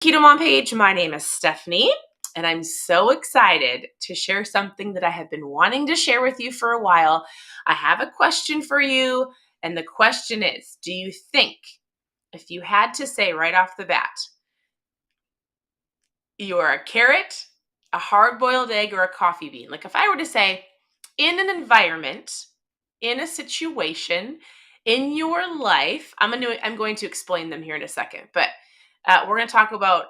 KetoMom page. My name is Stephanie, and I'm so excited to share something that I have been wanting to share with you for a while. I have a question for you, and the question is, do you think, if you had to say right off the bat, you are a carrot, a hard-boiled egg, or a coffee bean? Like if I were to say, in an environment, in a situation, in your life, I'm going to explain them here in a second, but we're going to talk about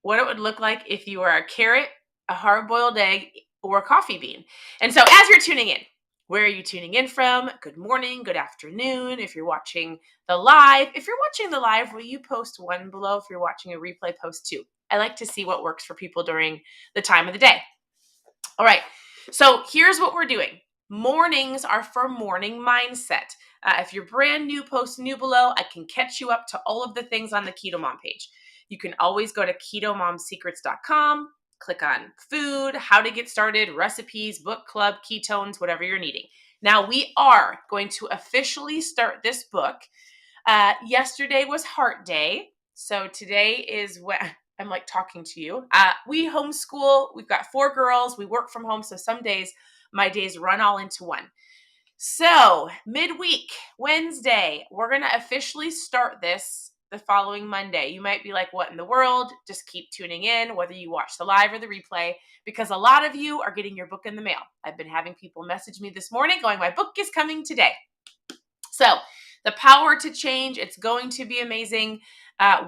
what it would look like if you are a carrot, a hard-boiled egg, or a coffee bean. And so as you're tuning in, where are you tuning in from? Good morning, good afternoon. If you're watching the live, will you post one below? If you're watching a replay, post two. I like to see what works for people during the time of the day. All right, so here's what we're doing. Mornings are for morning mindset. If you're brand new, post new below. I can catch you up to all of the things on the KetoMom page. You can always go to ketomomsecrets.com, click on food, how to get started, recipes, book club, ketones, whatever you're needing. Now, we are going to officially start this book. Yesterday was Heart Day, so today is when I'm like talking to you. We homeschool. We've got 4 girls. We work from home, so some days my days run all into one. So midweek, Wednesday, we're going to officially start this the following Monday. You might be like, what in the world? Just keep tuning in, whether you watch the live or the replay, because a lot of you are getting your book in the mail. I've been having people message me this morning going, my book is coming today. So the power to change, it's going to be amazing.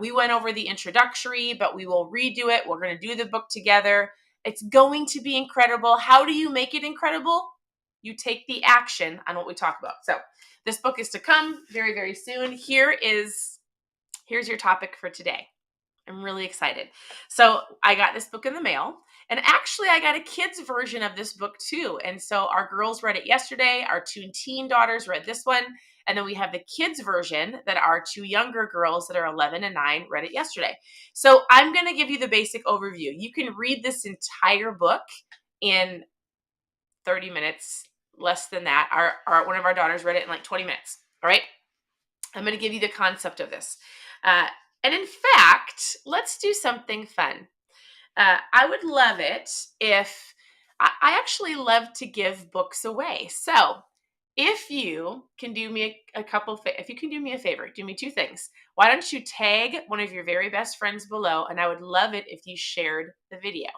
We went over the introductory, but we will redo it. We're going to do the book together. It's going to be incredible. How do you make it incredible? You take the action on what we talk about. So this book is to come very, very soon. Here's your topic for today. I'm really excited. So I got this book in the mail, and actually I got a kid's version of this book too. And so our girls read it yesterday. Our 2 teen daughters read this one. And then we have the kids version that our 2 younger girls that are 11 and 9 read it yesterday. So I'm going to give you the basic overview. You can read this entire book in 30 minutes, less than that. One of our daughters read it in like 20 minutes. All right. I'm going to give you the concept of this. And in fact, let's do something fun. I would love it if I actually love to give books away. So if you can do me if you can do me a favor, do me 2 things. Why don't you tag one of your very best friends below? And I would love it if you shared the video.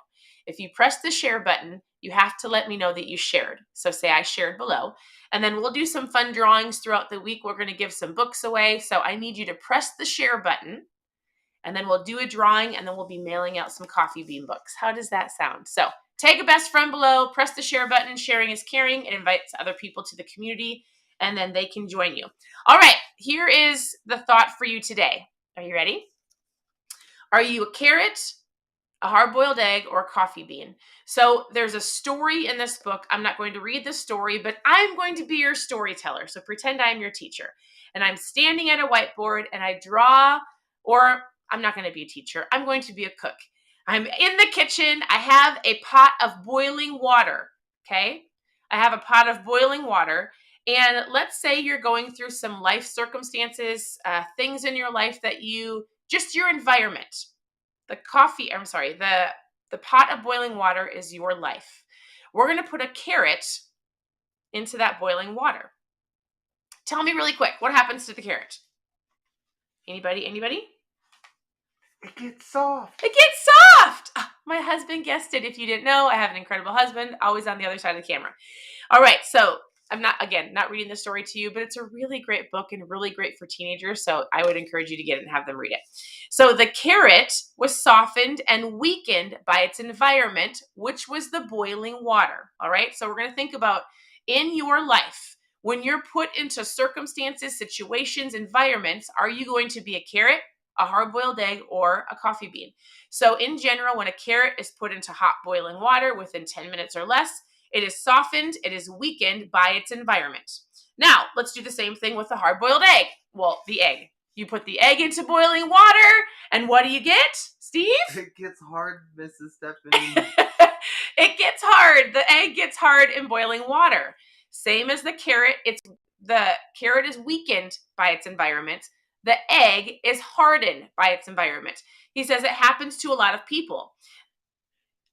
If you press the share button, you have to let me know that you shared. So say I shared below. And then we'll do some fun drawings throughout the week. We're going to give some books away. So I need you to press the share button. And then we'll do a drawing, and then we'll be mailing out some coffee bean books. How does that sound? So tag a best friend below, press the share button. Sharing is caring. It invites other people to the community, and then they can join you. All right, here is the thought for you today. Are you ready? Are you a carrot, a hard-boiled egg, or a coffee bean? So there's a story in this book. I'm not going to read the story, but I'm going to be your storyteller. So pretend I'm your teacher. And I'm standing at a whiteboard, and I draw, or I'm not going to be a teacher. I'm going to be a cook. I'm in the kitchen. I have a pot of boiling water, okay? I have a pot of boiling water, and let's say you're going through some life circumstances, things in your life that just your environment. The pot of boiling water is your life. We're going to put a carrot into that boiling water. Tell me really quick, what happens to the carrot? Anybody? It gets soft. It gets soft. My husband guessed it. If you didn't know, I have an incredible husband, always on the other side of the camera. All right, so I'm not reading the story to you, but it's a really great book and really great for teenagers, so I would encourage you to get it and have them read it. So the carrot was softened and weakened by its environment, which was the boiling water. All right, so we're going to think about in your life, when you're put into circumstances, situations, environments, are you going to be a carrot, a hard-boiled egg, or a coffee bean? So in general, when a carrot is put into hot boiling water within 10 minutes or less, it is softened, it is weakened by its environment. Now, let's do the same thing with the hard-boiled egg. Well, the egg. You put the egg into boiling water, and what do you get, Steve? It gets hard, Mrs. Stephanie. It gets hard. The egg gets hard in boiling water. Same as the carrot. The carrot is weakened by its environment. The egg is hardened by its environment. He says it happens to a lot of people.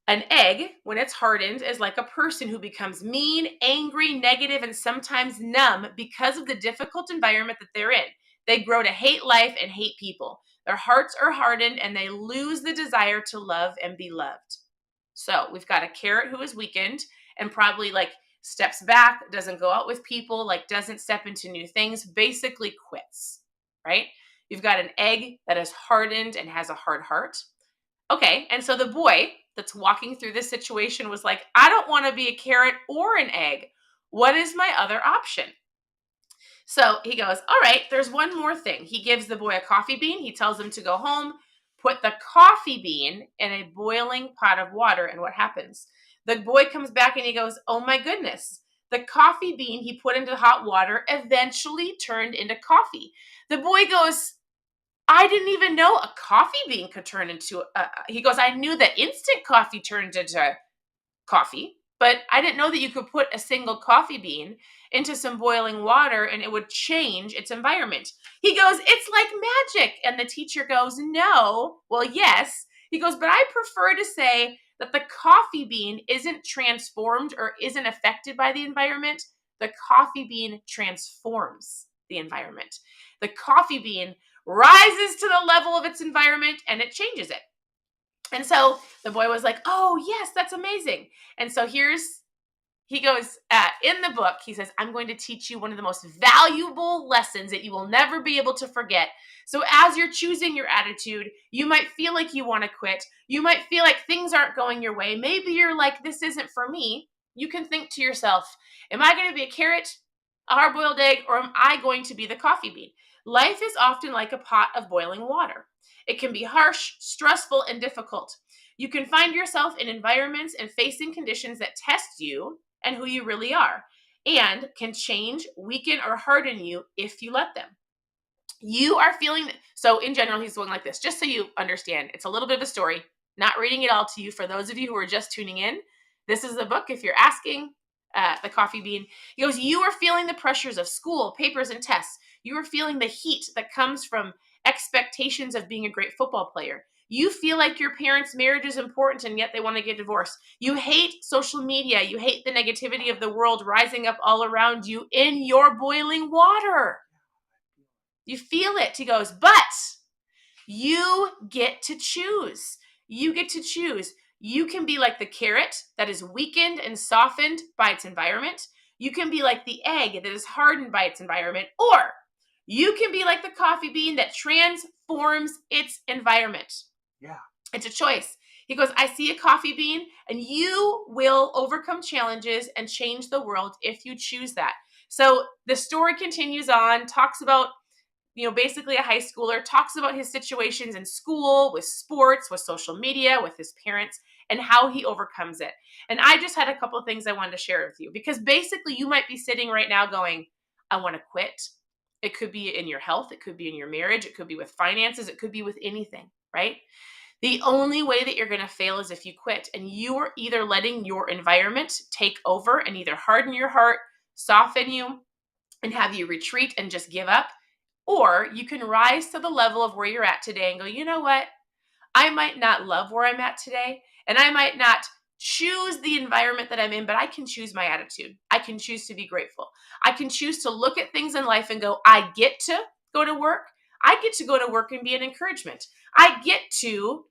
An egg, when it's hardened, is like a person who becomes mean, angry, negative, and sometimes numb because of the difficult environment that they're in. They grow to hate life and hate people. Their hearts are hardened and they lose the desire to love and be loved. So we've got a carrot who is weakened and probably like steps back, doesn't go out with people, like doesn't step into new things, basically quits, right? You've got an egg that is hardened and has a hard heart. Okay, and so the boy that's walking through this situation was like, I don't want to be a carrot or an egg. What is my other option? So he goes, all right, there's one more thing. He gives the boy a coffee bean. He tells him to go home, put the coffee bean in a boiling pot of water. And what happens? The boy comes back and he goes, oh my goodness. The coffee bean he put into hot water eventually turned into coffee. The boy goes, I didn't even know a coffee bean could turn into, he goes, I knew that instant coffee turned into coffee, but I didn't know that you could put a single coffee bean into some boiling water and it would change its environment. He goes, it's like magic. And the teacher goes, no. Well, yes. He goes, but I prefer to say that the coffee bean isn't transformed or isn't affected by the environment. The coffee bean transforms the environment. The coffee bean rises to the level of its environment and it changes it. And so the boy was like, oh, yes, that's amazing. And so he goes, in the book, he says, I'm going to teach you one of the most valuable lessons that you will never be able to forget. So as you're choosing your attitude, you might feel like you want to quit. You might feel like things aren't going your way. Maybe you're like, this isn't for me. You can think to yourself, am I going to be a carrot, a hard-boiled egg, or am I going to be the coffee bean? Life is often like a pot of boiling water. It can be harsh, stressful, and difficult. You can find yourself in environments and facing conditions that test you and who you really are, and can change, weaken, or harden you if you let them. You are feeling, so in general, he's going like this, just so you understand. It's a little bit of a story, not reading it all to you. For those of you who are just tuning in, this is the book. If you're asking, the coffee bean, he goes, you are feeling the pressures of school, papers, and tests. You are feeling the heat that comes from expectations of being a great football player. You feel like your parents' marriage is important and yet they want to get divorced. You hate social media. You hate the negativity of the world rising up all around you in your boiling water. You feel it. He goes, but you get to choose. You get to choose. You can be like the carrot that is weakened and softened by its environment. You can be like the egg that is hardened by its environment, or you can be like the coffee bean that transforms its environment. Yeah. It's a choice. He goes, I see a coffee bean, and you will overcome challenges and change the world if you choose that. So the story continues on, talks about, basically a high schooler, talks about his situations in school, with sports, with social media, with his parents, and how he overcomes it. And I just had a couple of things I wanted to share with you, because basically you might be sitting right now going, I want to quit. It could be in your health. It could be in your marriage. It could be with finances. It could be with anything, right? The only way that you're going to fail is if you quit. And you are either letting your environment take over and either harden your heart, soften you, and have you retreat and just give up. Or you can rise to the level of where you're at today and go, you know what? I might not love where I'm at today, and I might not choose the environment that I'm in, but I can choose my attitude. I can choose to be grateful. I can choose to look at things in life and go, I get to go to work. I get to go to work and be an encouragement. I get to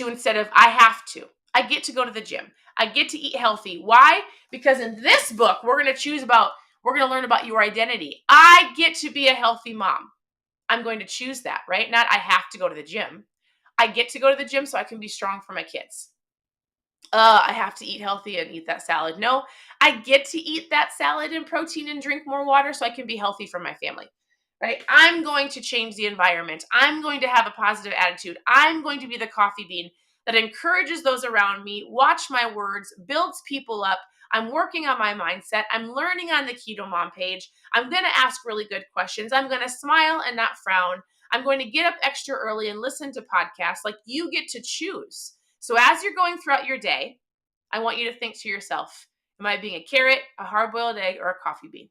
instead of I have to. I get to go to the gym. I get to eat healthy. Why? Because in this book, we're going to learn about your identity. I get to be a healthy mom. I'm going to choose that, right? Not I have to go to the gym. I get to go to the gym so I can be strong for my kids. I have to eat healthy and eat that salad. No, I get to eat that salad and protein and drink more water so I can be healthy for my family, right? I'm going to change the environment. I'm going to have a positive attitude. I'm going to be the coffee bean that encourages those around me, watch my words, builds people up. I'm working on my mindset. I'm learning on the KetoMom page. I'm going to ask really good questions. I'm going to smile and not frown. I'm going to get up extra early and listen to podcasts. Like, you get to choose. So as you're going throughout your day, I want you to think to yourself, am I being a carrot, a hard-boiled egg, or a coffee bean?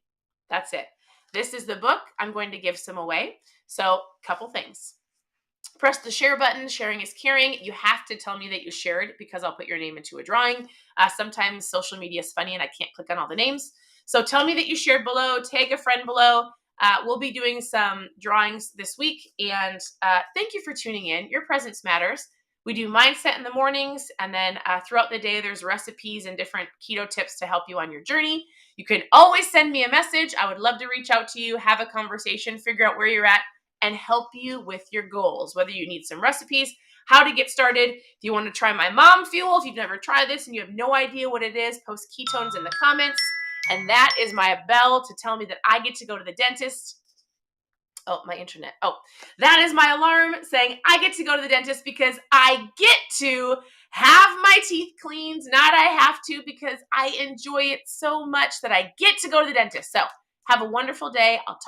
That's it. This is the book. I'm going to give some away. So, couple things. Press the share button. Sharing is caring. You have to tell me that you shared because I'll put your name into a drawing. Sometimes social media is funny and I can't click on all the names. So tell me that you shared below. Tag a friend below. We'll be doing some drawings this week. And thank you for tuning in. Your presence matters. We do mindset in the mornings. And then throughout the day, there's recipes and different keto tips to help you on your journey. You can always send me a message. I would love to reach out to you, have a conversation, figure out where you're at, and help you with your goals, whether you need some recipes, how to get started. If you want to try my mom fuel, if you've never tried this and you have no idea what it is, post ketones in the comments. And that is my bell to tell me that I get to go to the dentist. Oh, my internet. Oh, that is my alarm saying I get to go to the dentist because I get to have my teeth cleaned, not I have to, because I enjoy it so much that I get to go to the dentist. So have a wonderful day. I'll talk